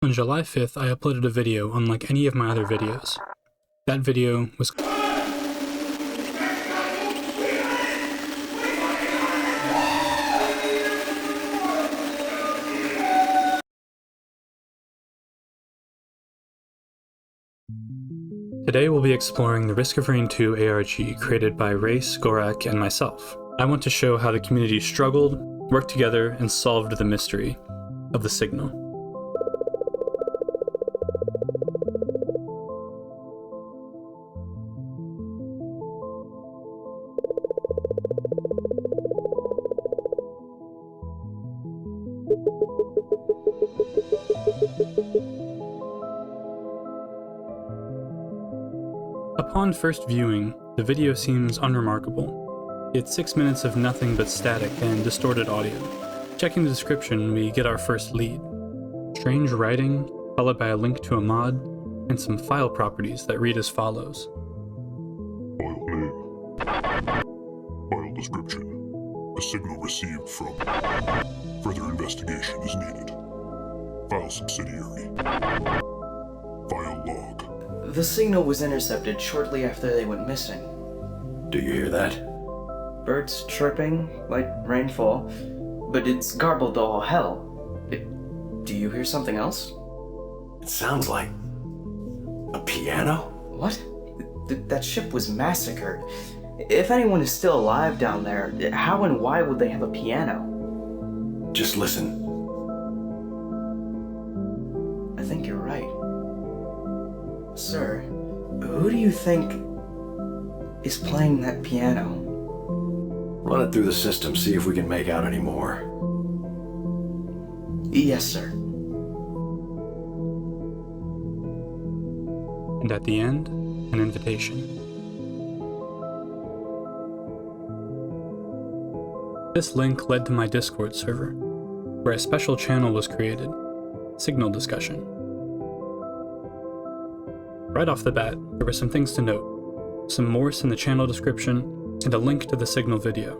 On July 5th, I uploaded a video unlike any of my other videos. That video was Today we'll be exploring the Risk of Rain 2 ARG created by Race, Gorak, and myself. I want to show how the community struggled, worked together, and solved the mystery of the signal. Upon first viewing, the video seems unremarkable. It's 6 minutes of nothing but static and distorted audio. Checking the description, we get our first lead. Strange writing, followed by a link to a mod, and some file properties that read as follows. File name. File description. A signal received from. Further investigation is needed. File subsidiary. File log. The signal was intercepted shortly after they went missing. Do you hear that? Birds chirping, like rainfall, but it's garbled all hell. Do you hear something else? It sounds like a piano? What? That ship was massacred. If anyone is still alive down there, how and why would they have a piano? Just listen. I think you're right. Sir, who do you think is playing that piano? Run it through the system, see if we can make out any more. Yes, sir. And at the end, an invitation. This link led to my Discord server, where a special channel was created, Signal Discussion. Right off the bat, there were some things to note. Some Morse in the channel description, and a link to the signal video.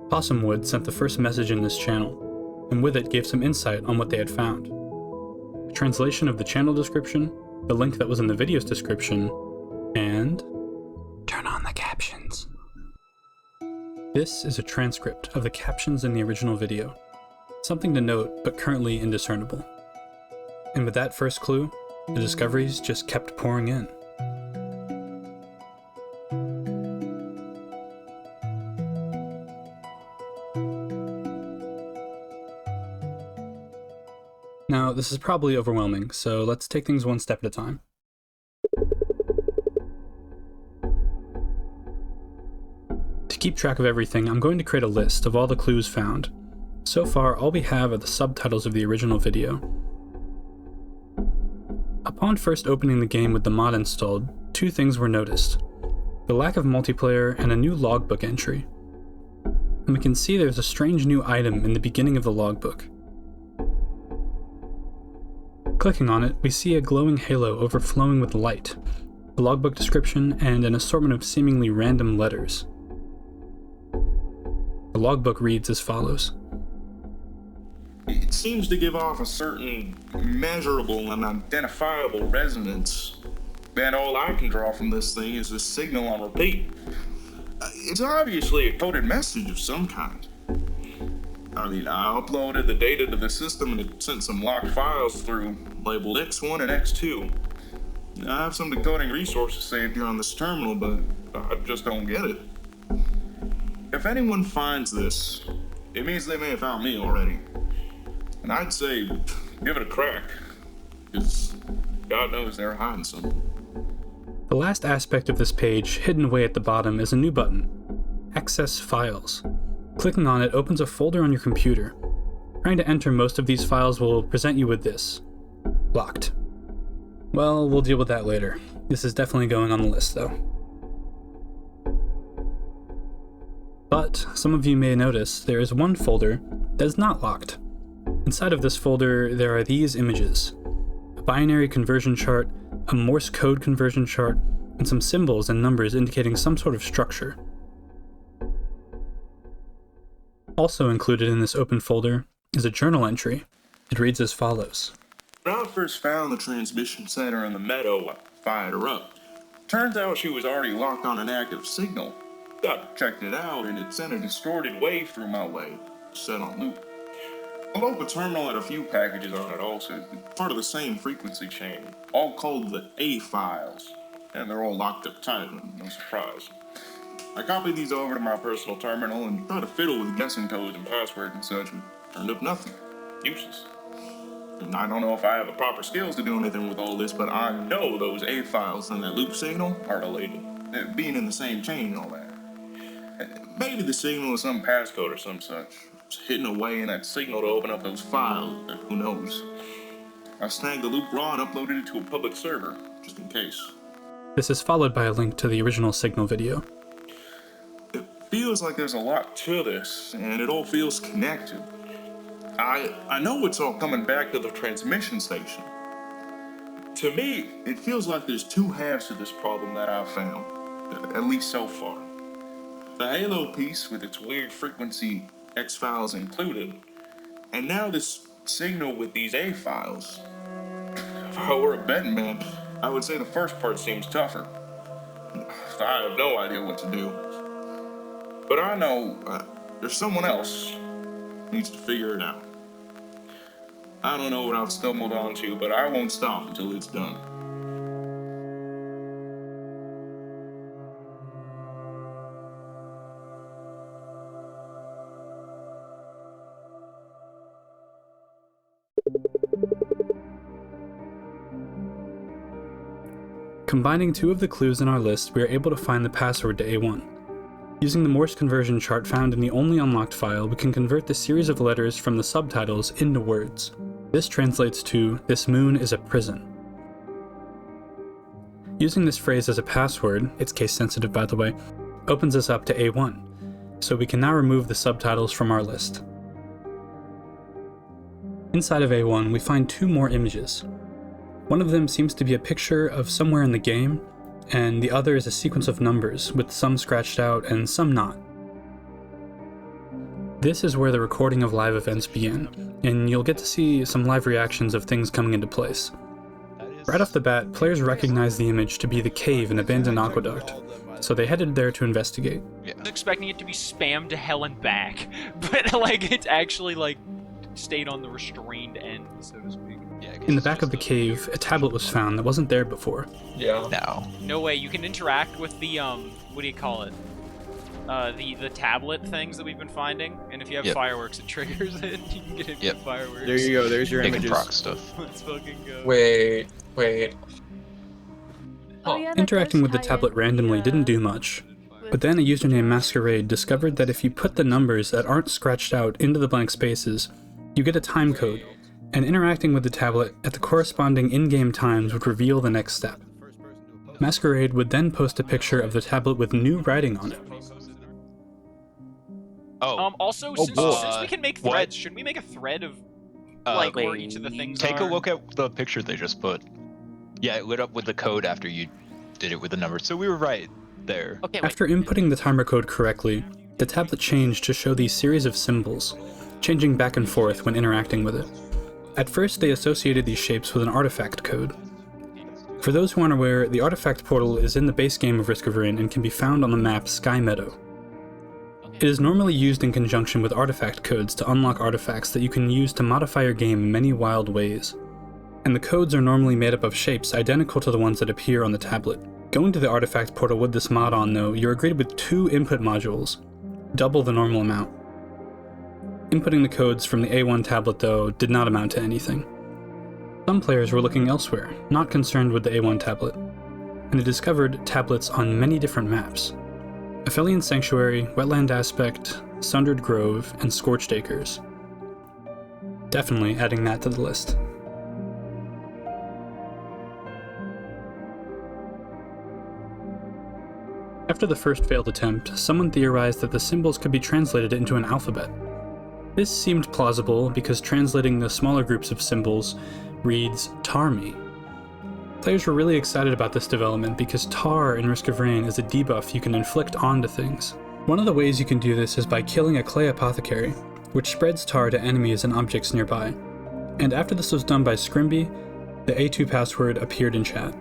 Possumwood sent the first message in this channel, and with it gave some insight on what they had found. A translation of the channel description, the link that was in the video's description, and turn on the captions. This is a transcript of the captions in the original video. Something to note, but currently indiscernible. And with that first clue, the discoveries just kept pouring in. Now, this is probably overwhelming, so let's take things one step at a time. To keep track of everything, I'm going to create a list of all the clues found. So far, all we have are the subtitles of the original video. Upon first opening the game with the mod installed, two things were noticed: the lack of multiplayer and a new logbook entry. And we can see there's a strange new item in the beginning of the logbook. Clicking on it, we see a glowing halo overflowing with light, a logbook description, and an assortment of seemingly random letters. The logbook reads as follows. It seems to give off a certain measurable and identifiable resonance. And all I can draw from this thing is a signal on repeat. It's obviously a coded message of some kind. I mean, I uploaded the data to the system and it sent some locked files through, labeled X1 and X2. I have some decoding resources saved here on this terminal, but I just don't get it. If anyone finds this, it means they may have found me already. And I'd say, give it a crack, because God knows they're hiding something. The last aspect of this page, hidden away at the bottom, is a new button, Access Files. Clicking on it opens a folder on your computer. Trying to enter most of these files will present you with this. Locked. Well, we'll deal with that later. This is definitely going on the list, though. But some of you may notice there is one folder that is not locked. Inside of this folder, there are these images: a binary conversion chart, a Morse code conversion chart, and some symbols and numbers indicating some sort of structure. Also included in this open folder is a journal entry. It reads as follows. When I first found the transmission center in the meadow, I fired her up. Turns out she was already locked on an active signal. Checked it out, and it sent a distorted wave through my way, set on loop. The local terminal had a few packages on it also, part of the same frequency chain, all called the A files, and they're all locked up tight, no surprise. I copied these over to my personal terminal and tried to fiddle with guessing codes and passwords and such, and turned up nothing. Useless. And I don't know if I have the proper skills to do anything with all this, but I know those A files and that loop signal are related, being in the same chain and all that. Maybe the signal is some passcode or some such. It's hidden away in that signal to open up those files, but who knows. I snagged the loop raw and uploaded it to a public server, just in case. This is followed by a link to the original signal video. It feels like there's a lot to this, and it all feels connected. I know it's all coming back to the transmission station. To me, it feels like there's two halves to this problem that I've found, at least so far. The Halo piece with its weird frequency X-files included, and now this signal with these A-files. If I were a betting man, I would say the first part seems tougher. I have no idea what to do. But I know there's someone else who needs to figure it out. I don't know what I've stumbled onto, but I won't stop until it's done. Combining two of the clues in our list, we are able to find the password to A1. Using the Morse conversion chart found in the only unlocked file, we can convert the series of letters from the subtitles into words. This translates to, "This moon is a prison." Using this phrase as a password, it's case sensitive by the way, opens us up to A1, so we can now remove the subtitles from our list. Inside of A1, we find two more images. One of them seems to be a picture of somewhere in the game, and the other is a sequence of numbers, with some scratched out and some not. This is where the recording of live events begin, and you'll get to see some live reactions of things coming into place. Right off the bat, players recognize the image to be the cave in Abandoned Aqueduct, so they headed there to investigate. Yeah. I was expecting it to be spammed to hell and back, but like it's actually like stayed on the restrained end, so to speak. Yeah, in the back of the cave, a tablet was found that wasn't there before. Yeah. No way. You can interact with the what do you call it? The tablet things that we've been finding, and if you have fireworks, it triggers it. You can get it with fireworks. There you go. There's your images. Proc stuff. Let's fucking go. Wait. Oh, yeah, Interacting with the tablet randomly didn't do much, but then a user named Masquerade discovered that if you put the numbers that aren't scratched out into the blank spaces, you get a time code, and interacting with the tablet at the corresponding in-game times would reveal the next step. Masquerade would then post a picture of the tablet with new writing on it. Also, since we can make threads, should we make a thread of like where each of the things Take are? a look at the picture they just put. Yeah, it lit up with the code after you did it with the numbers, so we were right there. Okay, After inputting the timer code correctly, the tablet changed to show these series of symbols, changing back and forth when interacting with it. At first, they associated these shapes with an artifact code. For those who aren't aware, the artifact portal is in the base game of Risk of Rain and can be found on the map Sky Meadow. It is normally used in conjunction with artifact codes to unlock artifacts that you can use to modify your game in many wild ways. And the codes are normally made up of shapes identical to the ones that appear on the tablet. Going to the artifact portal with this mod on though, you're greeted with 2 input modules, double the normal amount. Inputting the codes from the A1 tablet, though, did not amount to anything. Some players were looking elsewhere, not concerned with the A1 tablet, and they discovered tablets on many different maps. Aphelion Sanctuary, Wetland Aspect, Sundered Grove, and Scorched Acres. Definitely adding that to the list. After the first failed attempt, someone theorized that the symbols could be translated into an alphabet. This seemed plausible because translating the smaller groups of symbols reads Tar-me. Players were really excited about this development because tar in Risk of Rain is a debuff you can inflict onto things. One of the ways you can do this is by killing a clay apothecary, which spreads tar to enemies and objects nearby. And after this was done by Scrimby, the A2 password appeared in chat.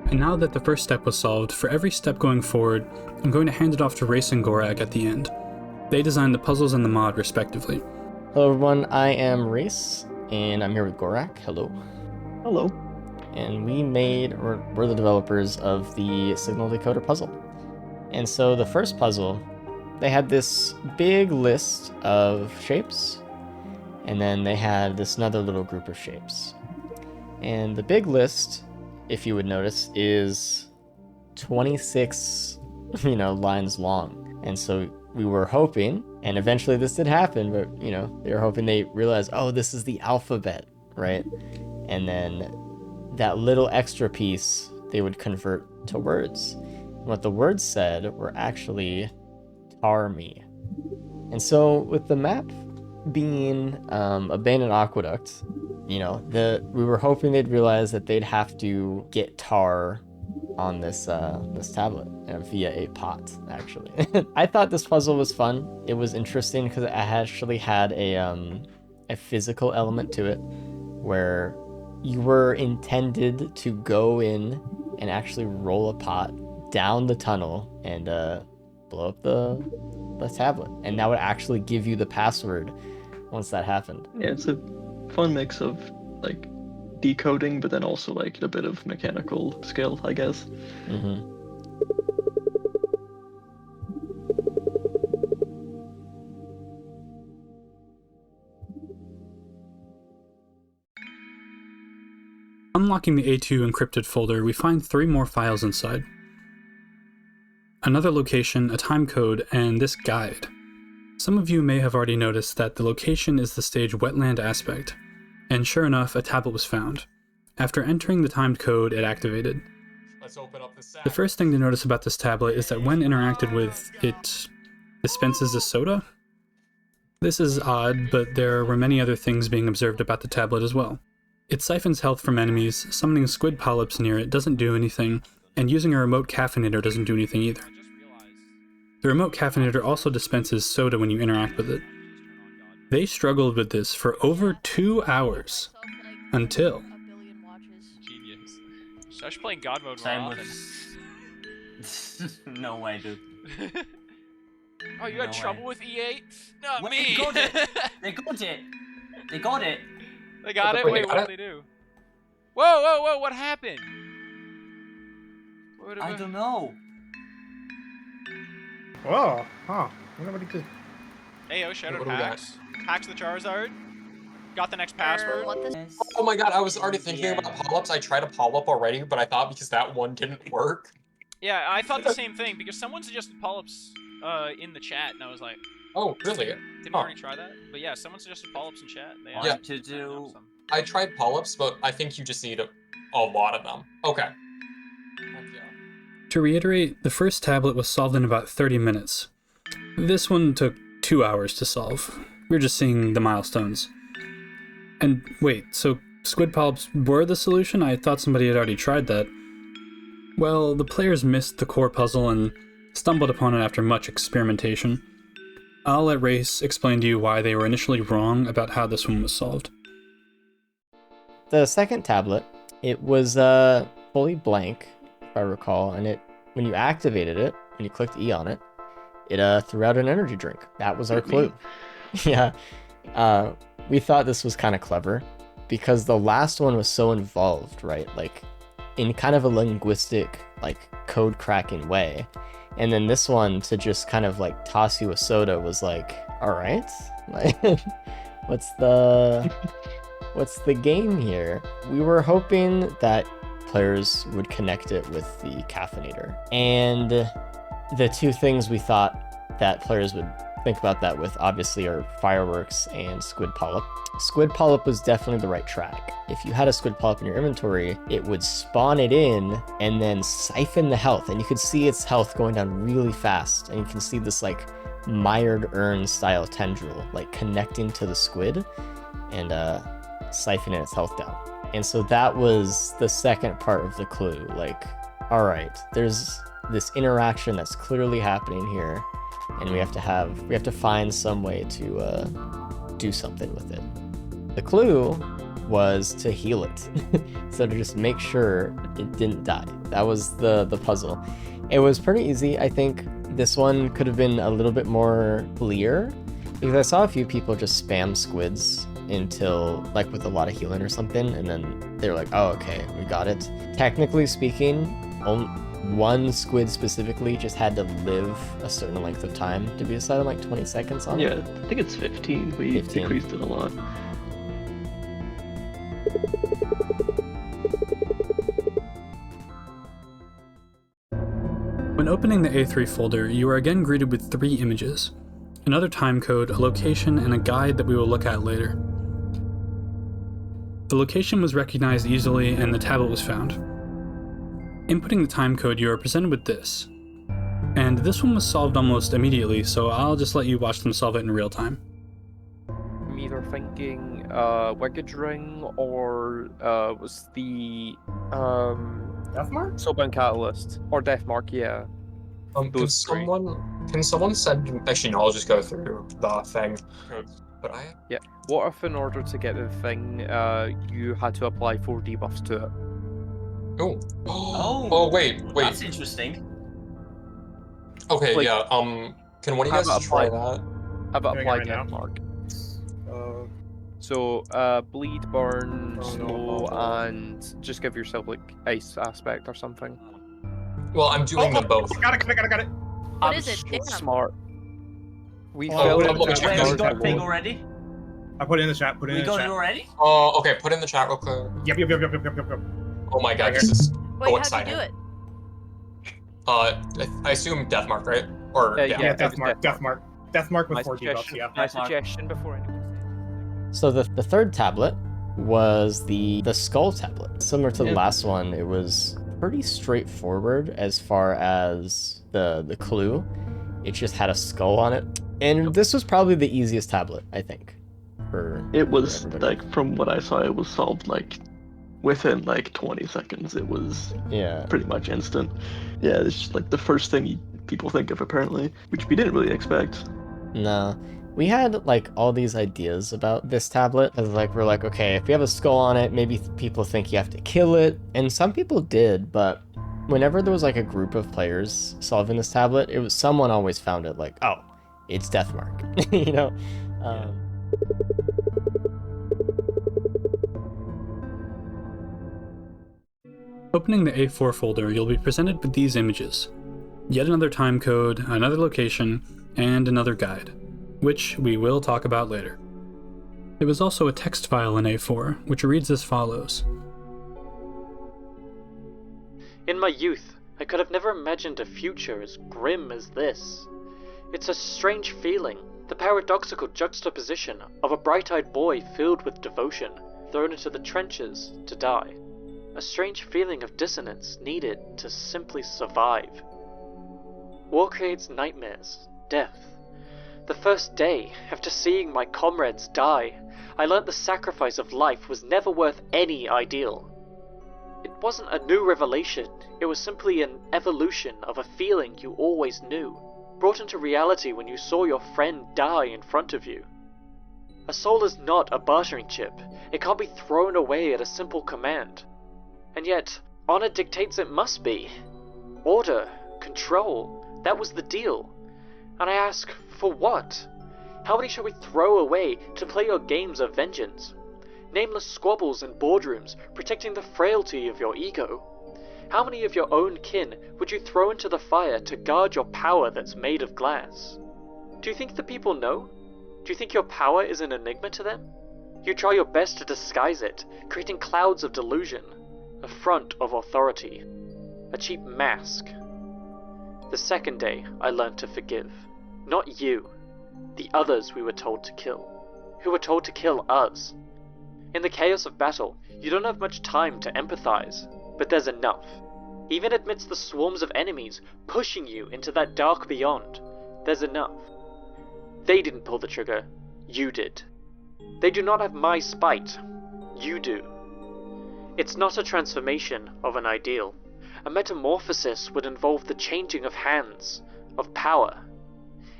And now that the first step was solved, for every step going forward, I'm going to hand it off to Race and Gorak at the end. They designed the puzzles and the mod respectively. Hello everyone, I am Race, and I'm here with Gorak. Hello. Hello. And we're the developers of the signal decoder puzzle. And so the first puzzle, they had this big list of shapes, and then they had this another little group of shapes. And the big list, if you would notice, is 26, lines long. And so we were hoping, and eventually this did happen, but, they were hoping they realized, oh, this is the alphabet, right? And then that little extra piece they would convert to words. And what the words said were actually tar me. And so with the map being abandoned aqueduct, we were hoping they'd realize that they'd have to get tar on this tablet via a pot, actually. I thought this puzzle was fun. It was interesting because it actually had a physical element to it where you were intended to go in and actually roll a pot down the tunnel and blow up the tablet. And that would actually give you the password once that happened. Yeah, it's a fun mix of decoding, but then also a bit of mechanical skill, I guess. Mm-hmm. Unlocking the A2 encrypted folder, we find 3 more files inside. Another location, a time code, and this guide. Some of you may have already noticed that the location is the stage wetland aspect, and sure enough, a tablet was found. After entering the timed code, it activated. Let's open up the The first thing to notice about this tablet is that when interacted with, it dispenses a soda? This is odd, but there were many other things being observed about the tablet as well. It siphons health from enemies, summoning squid polyps near it doesn't do anything, and using a remote caffeinator doesn't do anything either. The remote caffeinator also dispenses soda when you interact with it. They struggled with this for over 2 hours, until... Genius. So I should play in God mode more Same often. with... No way, dude. Oh, you had No trouble way. with E8? Not Wait, me! They got it! They got it! They got it! They got it? Wait, Wait, they what got did they do? Whoa, what happened? I don't know. Whoa, huh. Nobody could... Ayo, shout out What do we got? Hacks. Hacks the Charizard. Got the next password. Oh my god, I was already thinking about polyps. I tried a polyp already, but I thought because that one didn't work. Yeah, I thought the same thing, because someone suggested polyps in the chat, and I was like, Oh, really? didn't we already try that? But yeah, someone suggested polyps in chat. And they Yeah. asked To do... I tried polyps, but I think you just need a lot of them. Okay. Heck yeah. To reiterate, the first tablet was solved in about 30 minutes. This one took 2 hours to solve. We're just seeing the milestones. And wait, so squid polyps were the solution? I thought somebody had already tried that. Well, the players missed the core puzzle and stumbled upon it after much experimentation. I'll let Race explain to you why they were initially wrong about how this one was solved. The second tablet, it was fully blank, if I recall, and when you activated it, when you clicked E on it, it threw out an energy drink. That was our clue. Yeah. We thought this was kind of clever because the last one was so involved, right? In kind of a linguistic, code cracking way. And then this one to just kind of toss you a soda was all right, what's the game here? We were hoping that players would connect it with the caffeinator. And the two things we thought that players would think about that with obviously are fireworks and squid polyp. Squid polyp was definitely the right track. If you had a squid polyp in your inventory, it would spawn it in and then siphon the health, and you could see its health going down really fast, and you can see this mired urn style tendril connecting to the squid and siphoning its health down. And so that was the second part of the clue. All right, there's this interaction that's clearly happening here, and we have to find some way to do something with it. The clue was to heal it. So to just make sure it didn't die. That was the puzzle. It was pretty easy. I think this one could have been a little bit more clear, because I saw a few people just spam squids until, like, with a lot of healing or something, and then they're like, oh, okay, we got it. Technically speaking, one squid specifically just had to live a certain length of time to be decided, like 20 seconds on it. Yeah, I think it's 15. We 15. decreased it a lot. When opening the A3 folder, you are again greeted with 3 images: another timecode, a location, and a guide that we will look at later. The location was recognized easily and the tablet was found. Inputting the timecode, you are presented with this. And this one was solved almost immediately, so I'll just let you watch them solve it in real time. I'm either thinking Wicked Ring or was the Deathmark? Soulbound Catalyst or Deathmark, yeah. Can someone send? Actually, no. I'll just go through the thing. But Yeah. What if, in order to get the thing, you had to apply 4 debuffs to it? Oh. Oh, Wait. That's interesting. Okay. Like, Yeah. Can one of you guys try that? How about apply right now? Deathmark? So, bleed, burn, slow, and just give yourself like ice aspect or something. Well, I'm doing them both. Got it. What is it? So Damn. smart. We Oh, filled wait, it. Wait, we got thing already? I put it in the chat. We got it already? Oh, okay. Put it in the chat real quick. Yep. Oh my god, this is Wait, so how'd exciting. you do it? I assume Deathmark, right? Or Yeah, Deathmark with 4 debuffs, suggestion, yeah. my suggestion before anyone So the third tablet was the skull tablet. Similar to the last one, it was pretty straightforward as far as the clue. It just had a skull on it. And this was probably the easiest tablet, I think. It was, like, from what I saw, it was solved, like, within, like, 20 seconds. It was pretty much instant. Yeah, it's just, like, the first thing people think of, apparently, which we didn't really expect. No. We had, like, all these ideas about this tablet. As, like, we're like, okay, if you have a skull on it, maybe people think you have to kill it. And some people did, but whenever there was, like, a group of players solving this tablet, it was someone always found it, like, oh, it's Deathmark, you know? Opening the A4 folder, you'll be presented with these images. Yet another timecode, another location, and another guide, which we will talk about later. There was also a text file in A4, which reads as follows. In my youth, I could have never imagined a future as grim as this. It's a strange feeling, the paradoxical juxtaposition of a bright-eyed boy filled with devotion, thrown into the trenches to die. A strange feeling of dissonance needed to simply survive. War creates nightmares, death. The first day, after seeing my comrades die, I learnt the sacrifice of life was never worth any ideal. It wasn't a new revelation, it was simply an evolution of a feeling you always knew, brought into reality when you saw your friend die in front of you. A soul is not a bartering chip, it can't be thrown away at a simple command. And yet, honor dictates it must be. Order, control, that was the deal. And I ask, for what? How many shall we throw away to play your games of vengeance? Nameless squabbles in boardrooms, protecting the frailty of your ego. How many of your own kin would you throw into the fire to guard your power that's made of glass? Do you think the people know? Do you think your power is an enigma to them? You try your best to disguise it, creating clouds of delusion, a front of authority, a cheap mask. The second day, I learned to forgive. Not you, the others we were told to kill, who were told to kill us. In the chaos of battle, you don't have much time to empathize, but there's enough. Even amidst the swarms of enemies pushing you into that dark beyond, there's enough. They didn't pull the trigger, you did. They do not have my spite, you do. It's not a transformation of an ideal. A metamorphosis would involve the changing of hands, of power.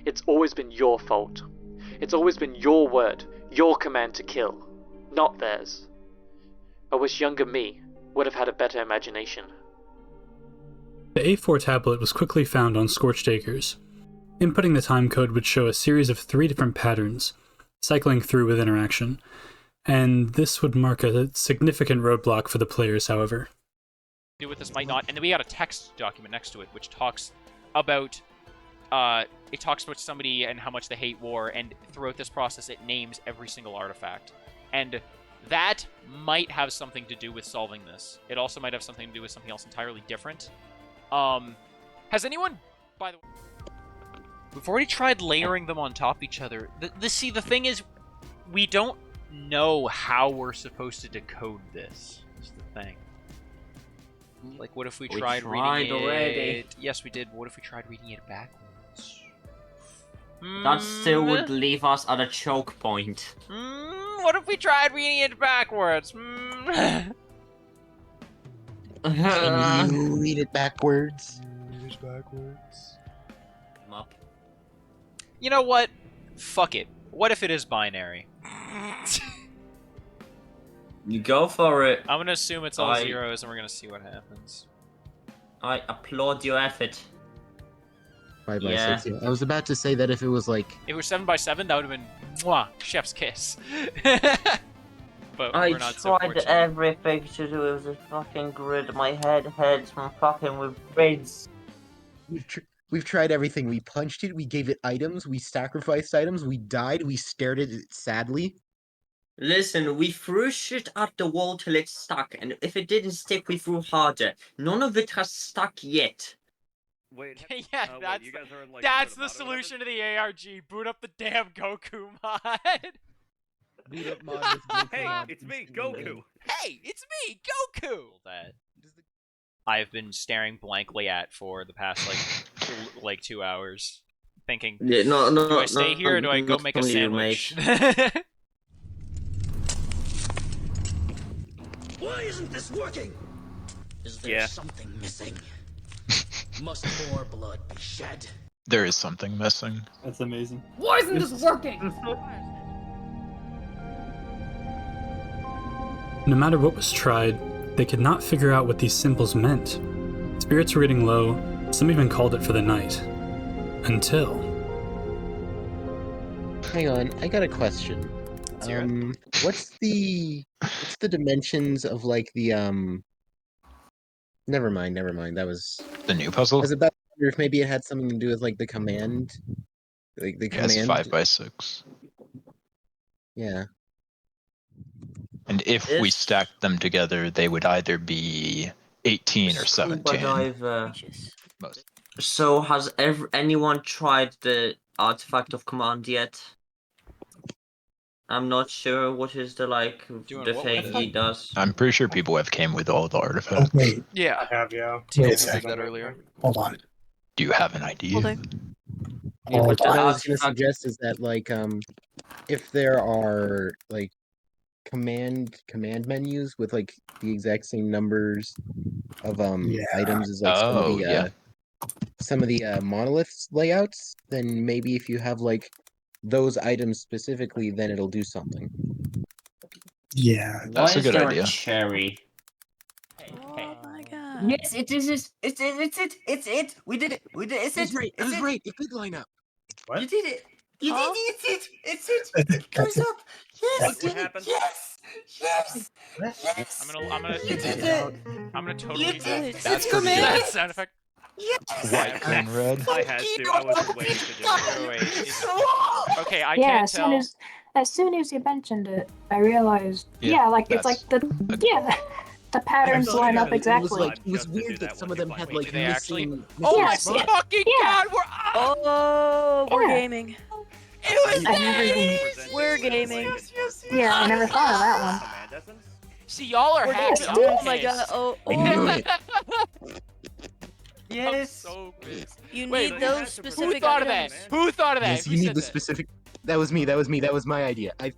It's always been your fault. It's always been your word, your command to kill. not theirs. I wish younger me would have had a better imagination. The A4 tablet was quickly found on Scorched Acres. Inputting the timecode would show a series of 3 different patterns, cycling through with interaction, and this would mark a significant roadblock for the players, however. Do with this might not, and then we got a text document next to it, which talks about somebody and how much they hate war, and throughout this process it names every single artifact. And that might have something to do with solving this. It also might have something to do with something else entirely different. Has anyone, by the way, we've already tried layering them on top of each other. See, the thing is, we don't know how we're supposed to decode this, is the thing. Like, what if we tried reading it? Yes, we did. What if we tried reading it backwards? That still would leave us at a choke point. What if we tried reading it backwards? Can you read it backwards? Read it backwards. You know what? Fuck it. What if it is binary? You go for it. I'm gonna assume it's all zeros, and we're gonna see what happens. I applaud your effort. 5 by 6. Yeah. I was about to say that if it was like... If it was 7 by 7, that would have been mwah, chef's kiss. But we're not so tried everything to do with this fucking grid. My head hurts from fucking with grids. We've tried everything. We punched it. We gave it items. We sacrificed items. We died. We stared at it sadly. Listen, we threw shit at the wall till it stuck, and if it didn't stick, we threw harder. None of it has stuck yet. Wait, yeah, that's the solution to the ARG. Boot up the damn Goku mod. Boot up mod with Goku. Hey, it's me, Goku. Hey, it's me, Goku. That I've been staring blankly at for the past like 2 hours, thinking. Yeah, do I stay here or do I go make a sandwich? Why isn't this working? Is there something missing? Must more blood be shed? There is something missing. That's amazing. Why isn't this working? No matter what was tried, they could not figure out what these symbols meant. Spirits were getting low, some even called it for the night. Until... Hang on, I got a question. What's the dimensions of like the Never mind. That was the new puzzle. I was about to wonder if maybe it had something to do with like the command, like the command. It's 5 by 6. Yeah. And if we stacked them together, they would either be 18 or 17. Most. So has anyone tried the artifact of command yet? I'm not sure what is the thing he does. I'm pretty sure people have came with all the artifacts. Oh, wait. Yeah, I have, yeah. Wait a second. That earlier. Hold on. Do you have an idea? What I was gonna suggest is that like if there are like command menus with like the exact same numbers of items as like some of the monoliths layouts, then maybe if you have like those items specifically, then it'll do something. Yeah, that's a good idea. Cherry. Oh my god. Yes, it is. It's it. We did it. It's it. Right. It was right. It did line up. What? You did it. You did it. It's it. It comes up. Yes. What happened? Yes. I'm gonna totally. You did it. That's that sound effect. Yes. White, green, red. I had to. I wasn't waiting to do it. Okay, I yeah, can't tell. As soon as you mentioned it, I realized. Yeah, it's like the patterns line up exactly. It was weird that some of them had like missing. Oh my Yes, yeah. fucking god! We're gaming. It was We're gaming. Yeah, I never thought of that one. See, y'all are happy. Oh my god. Oh. Yes. So pissed. You need those specific. Who thought of that? Who thought of that? Yes, you need the specific. That was me. That was my idea. I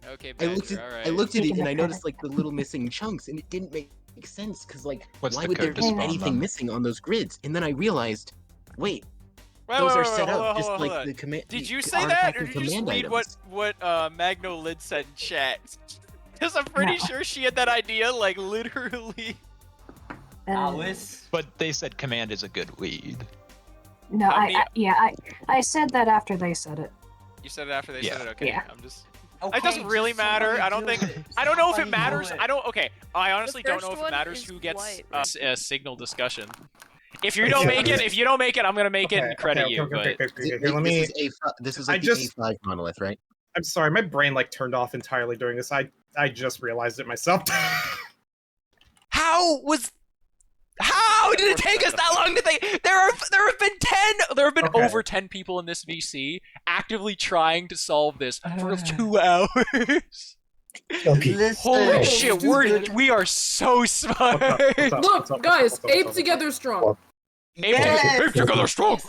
looked at it and I noticed like the little missing chunks, and it didn't make sense because like why would there be anything missing on those grids? And then I realized, wait, those are set up just like the command. Did you say that, or did you just read what Magno Lid said in chat? Because I'm pretty sure she had that idea, like, literally. Alice? But they said command is a good lead. No, I said that after they said it. You said it after they said it, okay. Yeah. I'm just... Okay, it doesn't really matter. I don't think... I don't know if it matters. Okay. I honestly don't know if it matters who gets a signal discussion. If you don't make it, I'm gonna make it and credit you. Okay, here, let me... This is like the A5 monolith, right? I'm sorry, my brain like turned off entirely during this. I just realized it myself. How did it take us that long to think? There have been over 10 people in this VC actively trying to solve this for 2 hours. Holy shit, we are so smart. Look, guys, ape together strong. Ape together strong.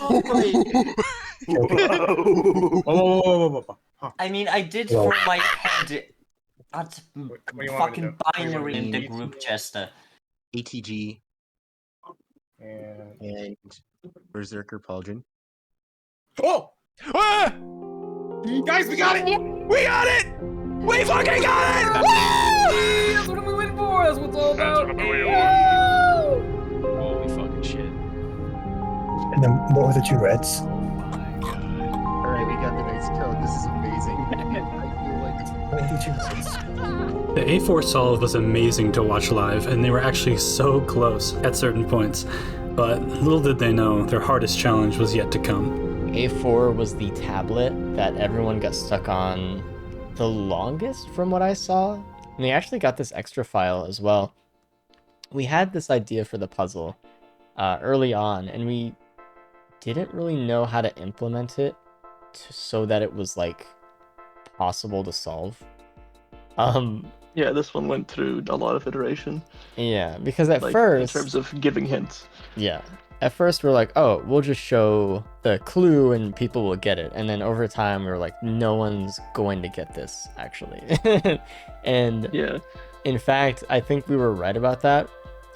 I mean, I did throw my head at fucking binary in the group, Chester. ATG and Berserker Pauldron. Oh! Ah! Guys, we got it! We got it! We fucking got it! Woo! That's what we went for. That's what it's all about. Holy fucking shit! And then what were the 2 reds? Alright, we got the nice code. This is amazing. The A4 solve was amazing to watch live, and they were actually so close at certain points. But little did they know, their hardest challenge was yet to come. A4 was the tablet that everyone got stuck on the longest from what I saw. And they actually got this extra file as well. We had this idea for the puzzle early on, and we didn't really know how to implement it so that it was like possible to solve. Yeah, this one went through a lot of iteration. Yeah, because at like, first, in terms of giving hints. Yeah, at first we're like, oh, we'll just show the clue and people will get it. And then over time we're like, no one's going to get this actually. And yeah, in fact, I think we were right about that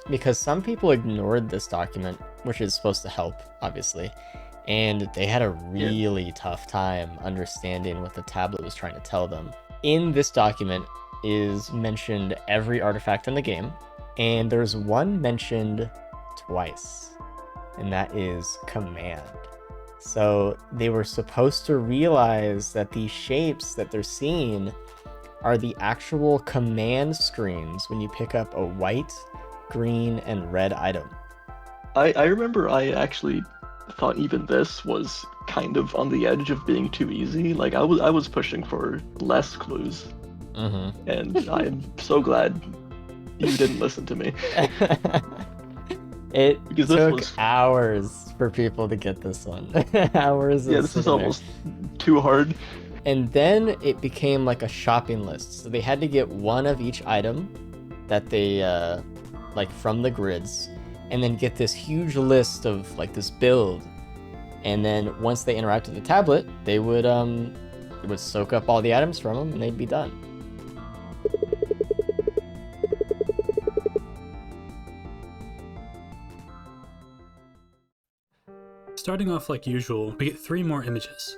because some people ignored this document, which is supposed to help, obviously. And they had a really tough time understanding what the tablet was trying to tell them. In this document is mentioned every artifact in the game, and there's one mentioned twice, and that is command. So they were supposed to realize that these shapes that they're seeing are the actual command screens when you pick up a white, green, and red item. I remember I actually thought even this was kind of on the edge of being too easy. Like I was pushing for less clues. Mm-hmm. And I'm so glad you didn't listen to me. It took hours for people to get this one. Hours. Yeah, this is almost too hard. And then it became like a shopping list. So they had to get one of each item that they like from the grids, and then get this huge list of like this build. And then once they interact with the tablet, they would it would soak up all the items from them, and they'd be done. Starting off like usual, we get 3 more images.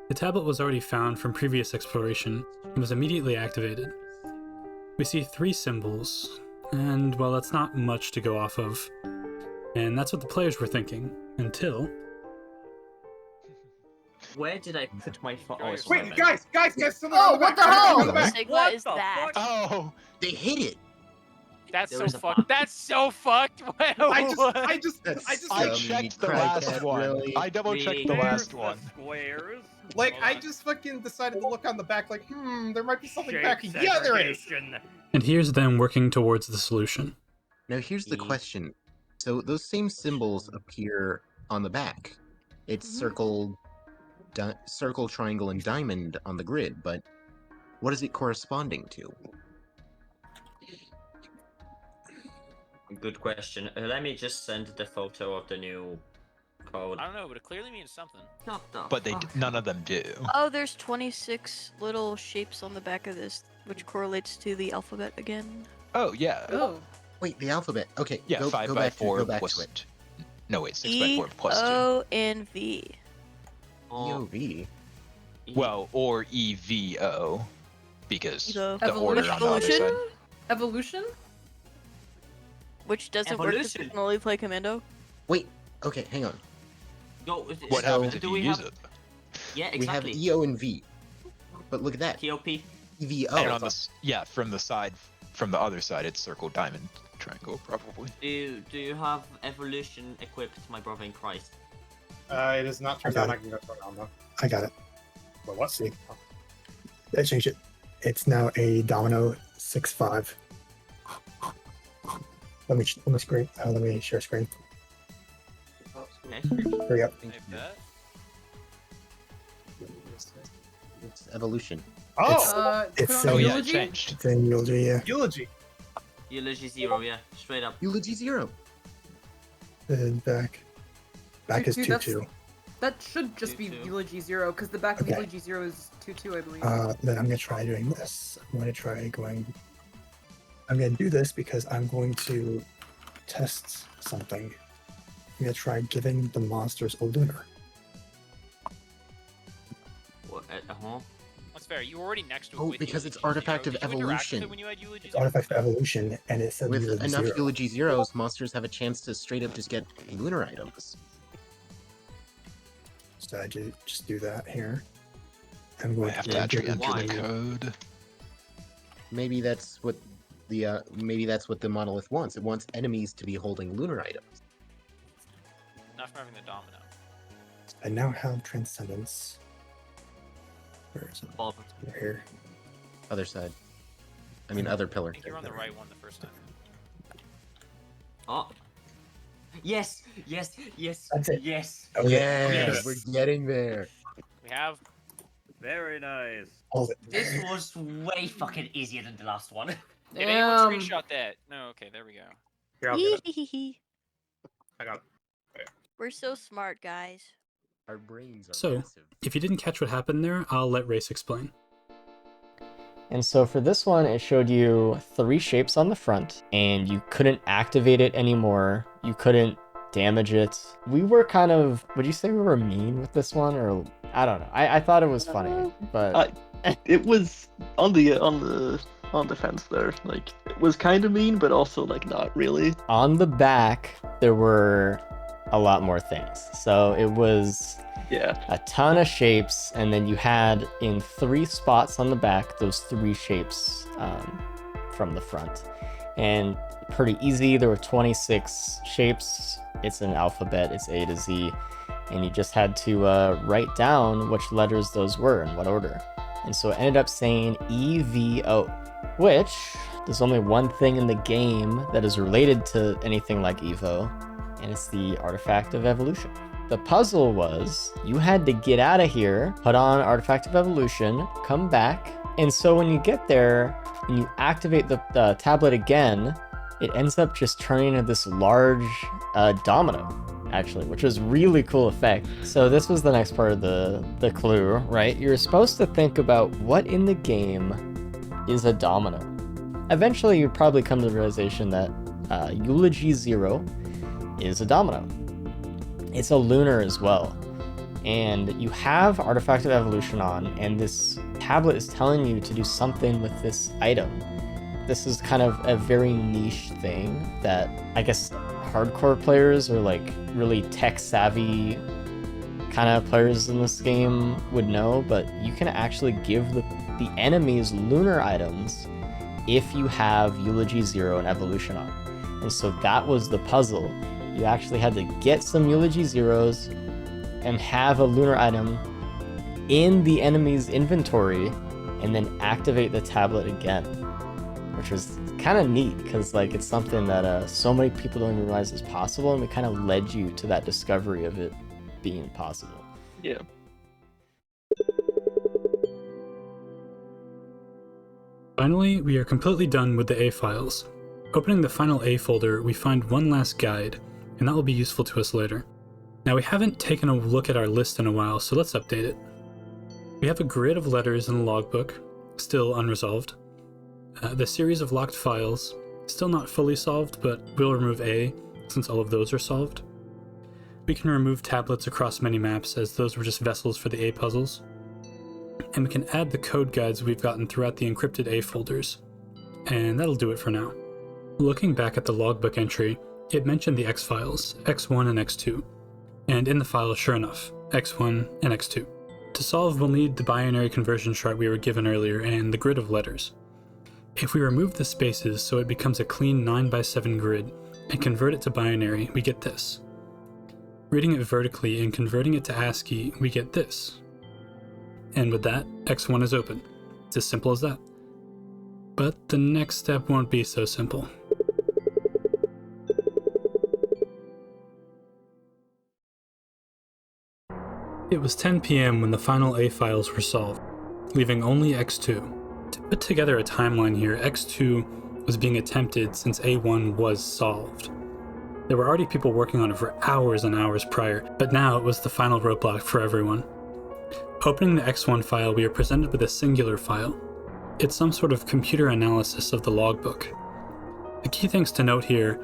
The tablet was already found from previous exploration and was immediately activated. We see 3 symbols, and well, that's not much to go off of. And that's what the players were thinking, until... Where did I put my phone? Oh, wait, guys, oh, what the hell? What is that? Oh, they hit it. That's so fucked. That's so fucked. I checked the last one. Really? I double checked the last one. Squares. Like, I just fucking decided to look on the back like, there might be something back here. Yeah, there is. And here's them working towards the solution. Now here's the question. So those same symbols appear on the back. It's circle, triangle, and diamond on the grid, but what is it corresponding to? Good question. Let me just send the photo of the new code. I don't know, but it clearly means something. But none of them do. Oh, there's 26 little shapes on the back of this, which correlates to the alphabet again. Oh, yeah. Oh. Wait, the alphabet. Okay, yeah, go 5 by back 4 to, go back plus... to it. No, wait, 6 by 4 plus 2. E-O-N-V. EOV? Well, or EVO. because The the order on the other side. Evolution? Which doesn't work if you can only play Commando. Wait, okay, hang on. What happens if you use it? Yeah, We have exactly. EO and V. But look at that. TOP. EVO. And on yeah, from the side, from the other side, it's circle, diamond, triangle, probably. Do you have evolution equipped, my brother in Christ? It is not turned on. I can go turn it on though. I got it. But what? See. I changed it. It's now a Domino 6-5. Let me screen. Let me share screen. Hurry up. It's evolution. Oh! It's yeah, it changed. It's in Eulogy, yeah. Eulogy. Eulogy 0, yeah, straight up. Eulogy 0. And back is 2-2. That should just be Eulogy 0, because the back of Okay. Eulogy 0 is 2-2, I believe. Then I'm gonna try doing this. I'm gonna do this because I'm going to test something. I'm gonna try giving the monsters a lunar. What? That's fair. You were already next to it. Oh, with because it's Eulogy Artifact 0. of Did you interact with Evolution. it when you had Eulogy It's 0? Artifact of Evolution, and it said With Eulogy enough 0. Eulogy Zeros, monsters have a chance to straight up just get lunar items. So I just do that here. I'm going I have to actually give enter it the code. Maybe that's what the monolith wants. It wants enemies to be holding lunar items. Not from having the domino. I now have Transcendence. Where is it? Over here. Other side. I mean, other pillar. I think you're on the right one the first time. Oh. Yes, yes, yes, That's it. yes. Okay. Yeah, we're getting there. We have. Very nice. This was way fucking easier than the last one. Did anyone screenshot that? No, okay, there we go. Here, I'll get it. I got it. We're so smart, guys. Our brains are So, massive. if you didn't catch what happened there, I'll let Race explain. And so for this one, it showed you 3 shapes on the front, and you couldn't activate it anymore. You couldn't damage it. We were kind of, would you say we were mean with this one, or I don't know. I thought it was funny, but It was on the fence there. Like, it was kind of mean, but also like not really. on the back there were a lot more things. So it was a ton of shapes, and then you had in 3 spots on the back those 3 shapes from the front, and pretty easy. There were 26 shapes. It's an alphabet. It's A to Z, and you just had to write down which letters those were in what order. And so it ended up saying EVO, which there's only one thing in the game that is related to anything like Evo, and it's the Artifact of Evolution. The puzzle was you had to get out of here, put on Artifact of Evolution, come back, and so when you get there and you activate the tablet again, it ends up just turning into this large domino, actually, which was really cool effect. So this was the next part of the clue, right? You're supposed to think about what in the game is a domino. Eventually, you'd probably come to the realization that Eulogy 0 is a domino. It's a lunar as well. And you have Artifact of Evolution on, and this tablet is telling you to do something with this item. This is kind of a very niche thing that I guess hardcore players or like really tech savvy kind of players in this game would know, but you can actually give the enemies lunar items if you have Eulogy 0 and Evolution on. And so that was the puzzle. You actually had to get some Eulogy 0s and have a lunar item in the enemy's inventory and then activate the tablet again, which was kind of neat because like it's something that so many people don't even realize is possible, and we kind of led you to that discovery of it being possible. Yeah. Finally, we are completely done with the A files. Opening the final A folder, we find one last guide, and that will be useful to us later. Now, we haven't taken a look at our list in a while, so let's update it. We have a grid of letters in the logbook, still unresolved. The series of locked files, still not fully solved, but we'll remove A, since all of those are solved. We can remove tablets across many maps, as those were just vessels for the A puzzles. and we can add the code guides we've gotten throughout the encrypted A folders. And that'll do it for now. Looking back at the logbook entry, it mentioned the X files, X1 and X2. And in the file, sure enough, X1 and X2. To solve, we'll need the binary conversion chart we were given earlier and the grid of letters. If we remove the spaces so it becomes a clean 9x7 grid and convert it to binary, we get this. Reading it vertically and converting it to ASCII, we get this. And with that, X1 is open. It's as simple as that. But the next step won't be so simple. It was 10 PM when the final A files were solved, leaving only X2. To put together a timeline here, X2 was being attempted since A1 was solved. There were already people working on it for hours and hours prior, but now it was the final roadblock for everyone. Opening the X1 file, we are presented with a singular file. It's some sort of computer analysis of the logbook. The key things to note here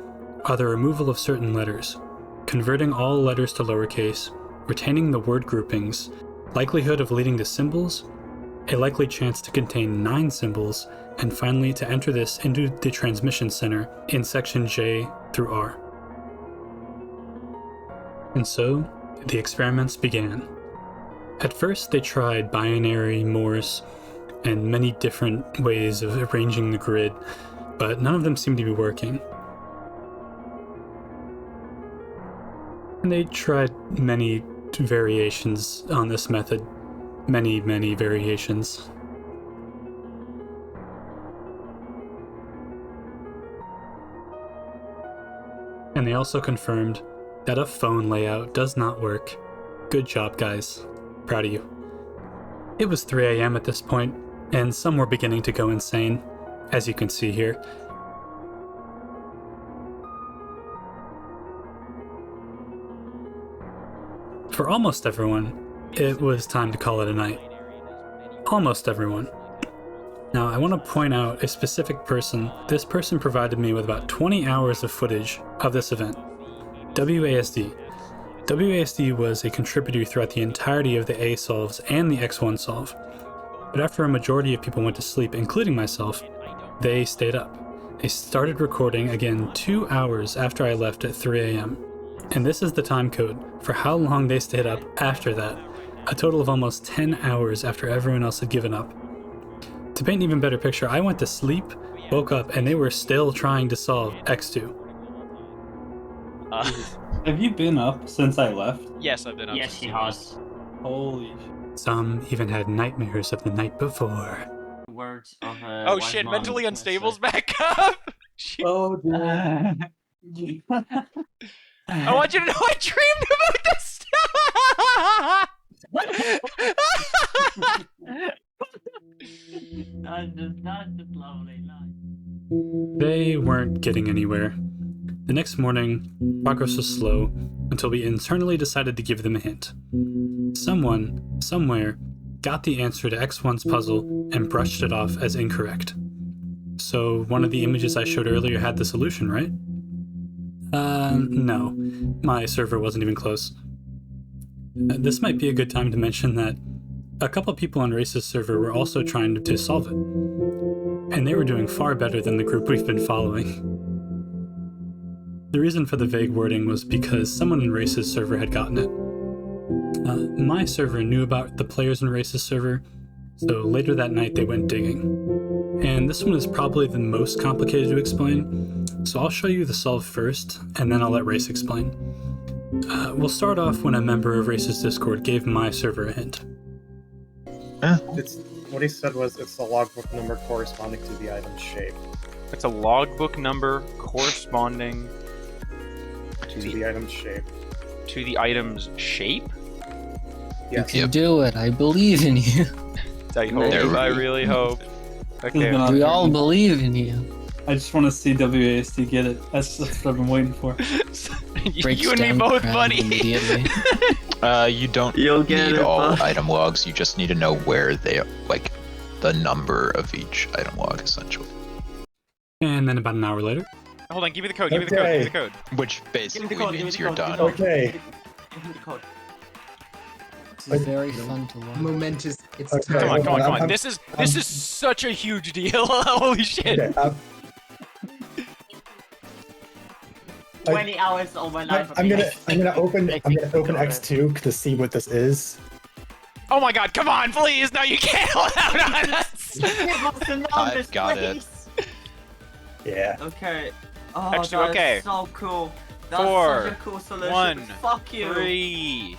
are the removal of certain letters, converting all letters to lowercase, retaining the word groupings, likelihood of leading to symbols, a likely chance to contain 9 symbols, and finally to enter this into the transmission center in section J through R. And so, the experiments began. At first they tried binary, Morse, and many different ways of arranging the grid, but none of them seemed to be working. And they tried many variations on this method. Many variations. And they also confirmed that a phone layout does not work. Good job, guys. Proud of you. It was 3 AM at this point, and some were beginning to go insane, as you can see here. For almost everyone, it was time to call it a night. Almost everyone. Now, I want to point out a specific person. This person provided me with about 20 hours of footage of this event. WASD. WASD was a contributor throughout the entirety of the A solves and the X1 solve. But after a majority of people went to sleep, including myself, they stayed up. They started recording again 2 hours after I left at 3 AM. And this is the time code for how long they stayed up after that. A total of almost 10 hours after everyone else had given up. To paint an even better picture, I went to sleep, woke up, and they were still trying to solve X2. Have you been up since I left? Yes, I've been up. Yes, he has. Holy shit. Some even had nightmares of the night before. Words of oh shit, mentally unstable's back up! Oh, damn. I want you to know I dreamed about this stuff! That's just lovely. They weren't getting anywhere. The next morning, progress was slow until we internally decided to give them a hint. Someone, somewhere, got the answer to X1's puzzle and brushed it off as incorrect. So one of the images I showed earlier had the solution, right? No. My server wasn't even close. This might be a good time to mention that a couple people on Race's server were also trying to solve it. And they were doing far better than the group we've been following. The reason for the vague wording was because someone in Race's server had gotten it. My server knew about the players in Race's server, so later that night they went digging. And this one is probably the most complicated to explain, so I'll show you the solve first, and then I'll let Race explain. We'll start off when a member of Race's Discord gave my server a hint. It's what he said was it's the logbook number corresponding to the item's shape. It's a logbook number corresponding to the item's shape. To the item's shape? Yes. You can do it. I believe in you. I hope. I really hope. Okay. We all believe in you. I just want to see WASD get it. That's what I've been waiting for. You and me both, buddy. You don't You'll get need it, all item logs. You just need to know where they are, like the number of each item log, essentially. And then about an hour later. Hold on, give me the code. Give me the code. Give me the code. Which basically means you're done. Okay. Give me the code. This is very fun to watch. Momentous It's Okay, Come on, hold come on, come I'm- on. This is such a huge deal. Holy shit. Okay, 20 hours of my life. I'm gonna open X2 to see what this is. Oh my god, come on, please! No, you can't allow us! I've got it. Yeah. Okay. Oh, X2, that okay. is so cool. That's 4, such a cool solution. 1, Fuck you. 3.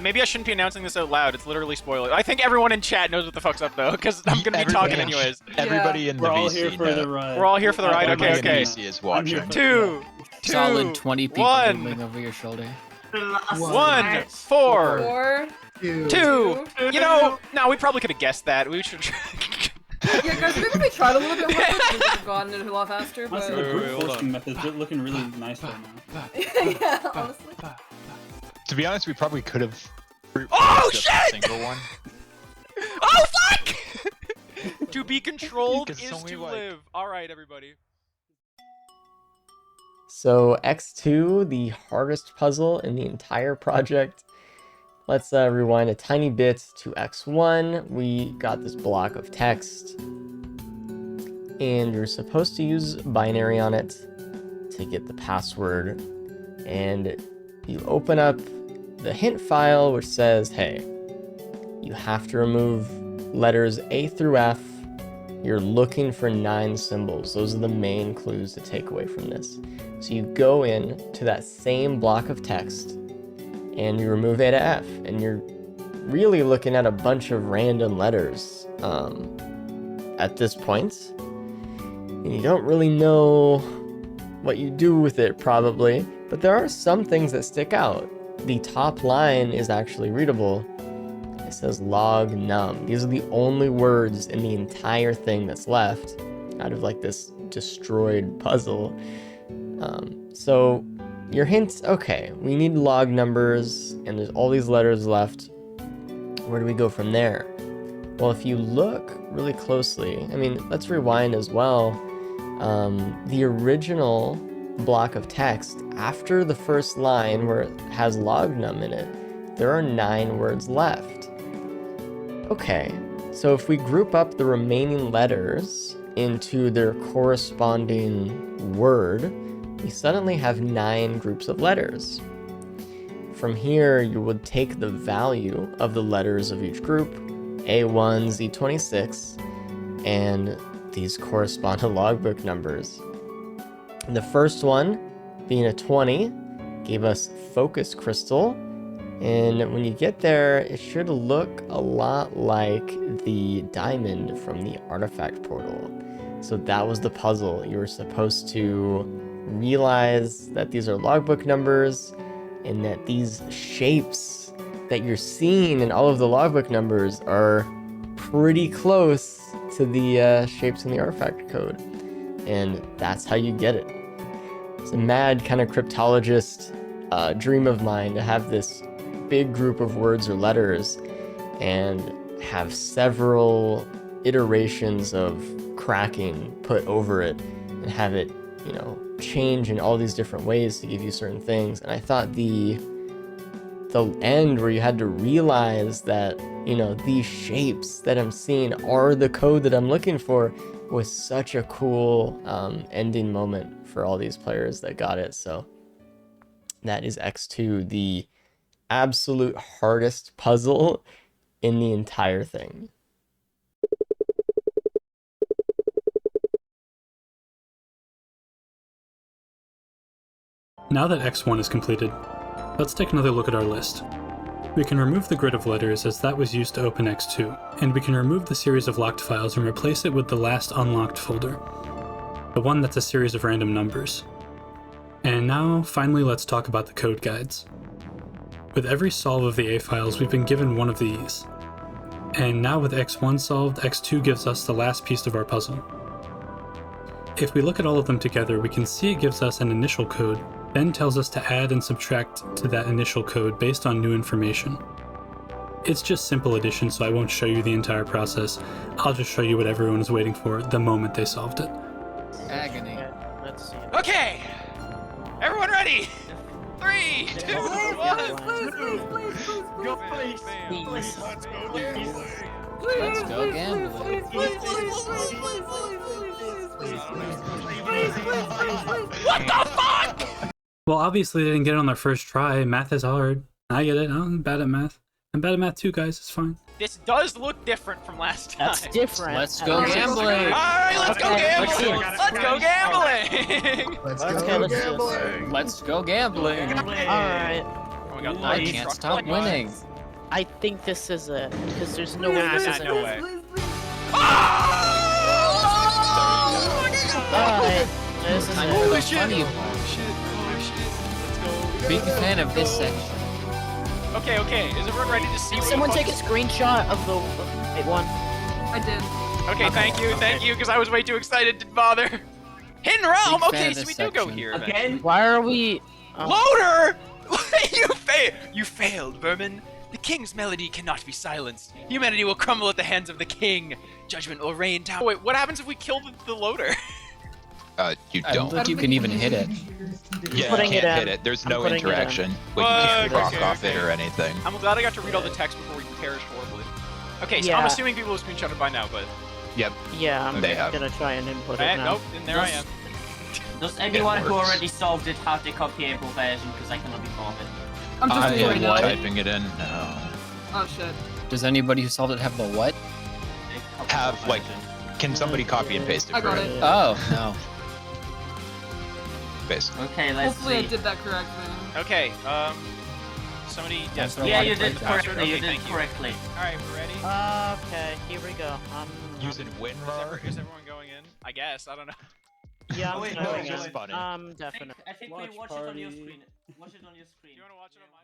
Maybe I shouldn't be announcing this out loud. It's literally spoiler. I think everyone in chat knows what the fuck's up though, because I'm gonna be talking anyways. Everybody in the We're all VC here for the ride. We're all here for the ride. Okay, Everybody in okay. the VC is watching. 2, Solid 20 people 1, looming over your shoulder. 1, 4, 2. You know, no, we probably could have guessed that. We should. Yeah, guys, maybe we tried a little bit more. We could have gotten it a lot faster, but. Honestly, the brute forcing method's looking really nice right now. Yeah, honestly. To be honest, we probably could have. Oh just shit! A single one. Oh fuck! To be controlled Because is so many, to like- live. All right, everybody. So X2, the hardest puzzle in the entire project. Let's rewind a tiny bit to X1. We got this block of text, and you're supposed to use binary on it to get the password. And you open up the hint file, which says, hey, you have to remove letters A through F. You're looking for 9 symbols. Those are the main clues to take away from this. So you go in to that same block of text and you remove A to F, and you're really looking at a bunch of random letters at this point. And you don't really know what you do with it, probably, but there are some things that stick out. The top line is actually readable. It says log num. These are the only words in the entire thing that's left out of like this destroyed puzzle. So your hints, okay, we need log numbers and there's all these letters left. Where do we go from there? Well, if you look really closely, I mean, let's rewind as well. The original block of text, after the first line where it has log num in it, there are 9 words left. Okay, so if we group up the remaining letters into their corresponding word, we suddenly have 9 groups of letters. From here, you would take the value of the letters of each group, A1, Z26, and these correspond to logbook numbers. The first one, being a 20, gave us focus crystal, and when you get there, it should look a lot like the diamond from the artifact portal. So that was the puzzle. You were supposed to realize that these are logbook numbers and that these shapes that you're seeing in all of the logbook numbers are pretty close to the shapes in the artifact code. And that's how you get it. It's a mad kind of cryptologist dream of mine to have this big group of words or letters and have several iterations of cracking put over it and have it, you know, change in all these different ways to give you certain things. And I thought the end where you had to realize that, you know, these shapes that I'm seeing are the code that I'm looking for was such a cool ending moment for all these players that got it. So that is X2, the absolute hardest puzzle in the entire thing. Now that X1 is completed, let's take another look at our list. We can remove the grid of letters as that was used to open X2, and we can remove the series of locked files and replace it with the last unlocked folder, the one that's a series of random numbers. And now, finally, let's talk about the code guides. With every solve of the A files, we've been given one of these. And now with X1 solved, X2 gives us the last piece of our puzzle. If we look at all of them together, we can see it gives us an initial code, then tells us to add and subtract to that initial code based on new information. It's just simple addition, so I won't show you the entire process. I'll just show you what everyone is waiting for the moment they solved it. Agony. Okay! Everyone ready? 3, 2, 1. Let's go gambling. What the fuck? Well, obviously they didn't get it on their first try. Math is hard. I get it. I'm bad at math. I'm bad at math too, guys. It's fine. This does look different from last time. That's different. Let's go gambling. Alright, let's go gambling. Let's go gambling. Let's go gambling. Alright. Oh my god, I can't stop winning. I think this is it, because there's no way this isn't no it. way. Alright, this is Time it. for the funny Big fan of this section. Okay, is everyone ready to see Did what someone the take a fuck screenshot of the one? I did. Okay, thank you, because I was way too excited to bother. Hidden Realm! Okay, so we do go here. Again? Why are we... Loader! You failed, Vermin. The king's melody cannot be silenced. Humanity will crumble at the hands of the king. Judgment will reign down. Wait, what happens if we kill the loader? You I don't don't. think you can even hit it. Yeah, putting you it can't in. hit it. There's I'm no putting it in. interaction. Like, you can't rock off it or anything. I'm glad I got to read all the text before we perished horribly. Okay, so Yeah. I'm assuming people have screenshotted by now, but... Yep. Yeah, I'm They have. gonna try and input it now. Nope, and there I am. Does anyone who works. already solved it have the copyable version? Because I cannot be bothered. I'm just doing right now. Typing it in now. Oh shit. Does anybody who solved it have the what? Have, like, can somebody copy and paste it I for got it? it. Oh, no. Basically. Okay, let's Hopefully I see. did that correctly. Okay, somebody... Yes, Yeah, you did password. correctly. You Okay, did thank correctly. Alright, we're ready? Okay, here we go. Using WinRAR? Is everyone going in? I guess, I don't know. Yeah, I'm wait, going no, in. just funny. Definitely. I think we watch it on your screen. Watch it on your screen. You wanna watch it on my...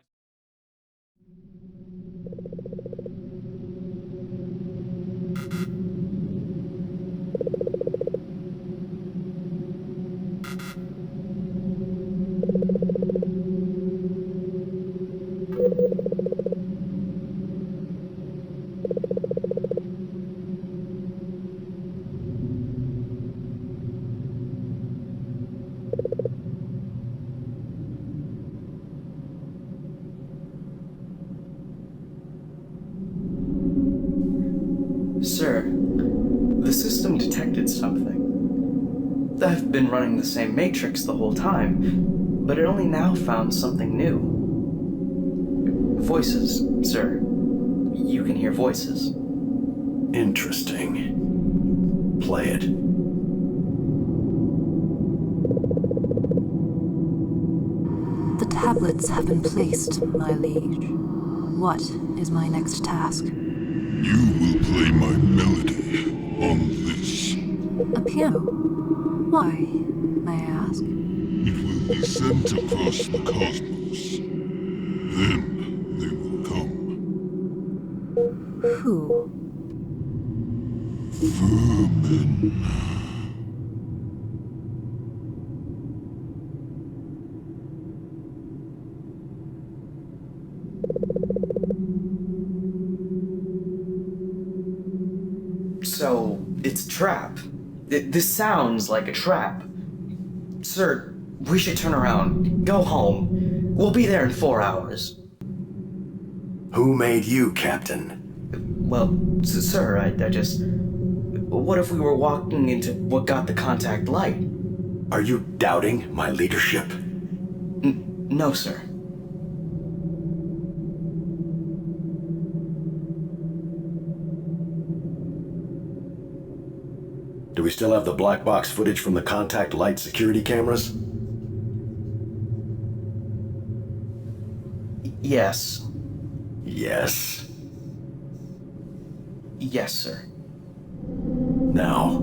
Sir, the system detected something. I've been running the same matrix the whole time, but it only now found something new. Voices, sir. You can hear voices. Interesting. Play it. The tablets have been placed, my liege. What is my next task? You will play my melody on this. A piano? Why, may I ask? It will be sent across the cosmos. Then they will come. Who? Vermin. So, it's a trap. This sounds like a trap. Sir, we should turn around. Go home. We'll be there in 4 hours. Who made you captain? Well, sir, I just... What if we were walking into what got the contact light? Are you doubting my leadership? No, sir. Do we still have the black box footage from the contact light security cameras? Yes. Yes. Yes, sir. Now,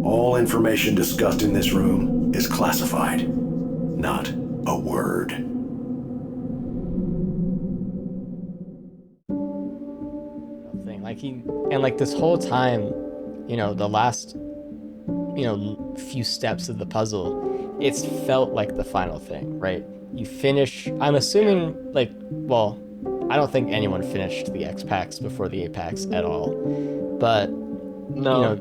all information discussed in this room is classified. Not a word. Thing. Like this whole time, you know, the last, you know, few steps of the puzzle, it's felt like the final thing, right? You finish, I'm assuming, like, well, I don't think anyone finished the X packs before the 8 packs at all, but No. you know,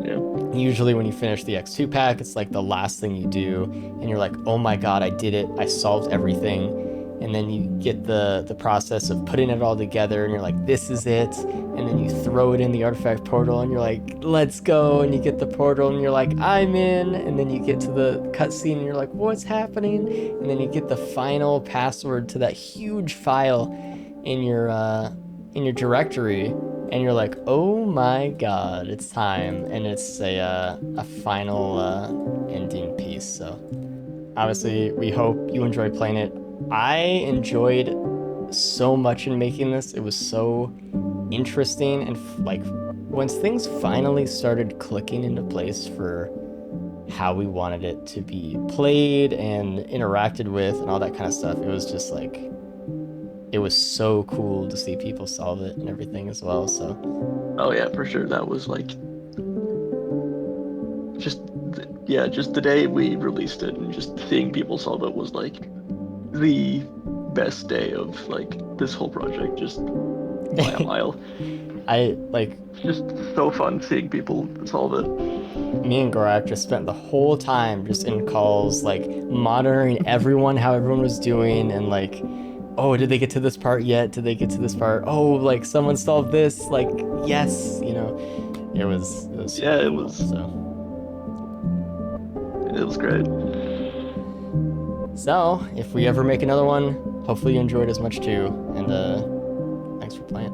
Yeah. Usually when you finish the X2 pack, it's like the last thing you do, and you're like, oh my god, I did it, I solved everything. And then you get the process of putting it all together, and you're like, this is it. And then you throw it in the artifact portal, and you're like, let's go. And you get the portal, and you're like, I'm in. And then you get to the cutscene, and you're like, what's happening? And then you get the final password to that huge file in your directory, and you're like, oh my god, it's time. And it's a final ending piece. So obviously, we hope you enjoy playing it. I enjoyed so much in making this. It was so interesting, and like once things finally started clicking into place for how we wanted it to be played and interacted with and all that kind of stuff, it was just like, it was so cool to see people solve it and everything as well. So oh yeah, for sure. That was like just the day we released it, and just seeing people solve it was like the best day of like this whole project, just by a mile. It's just so fun seeing people solve it. Me and Gorak just spent the whole time just in calls, like monitoring everyone, how everyone was doing, and like, oh, did they get to this part yet? Did they get to this part? Oh, like someone solved this, like, yes, you know. It was yeah, it cool, was so it was great. So, if we ever make another one, hopefully you enjoyed as much too, and thanks for playing.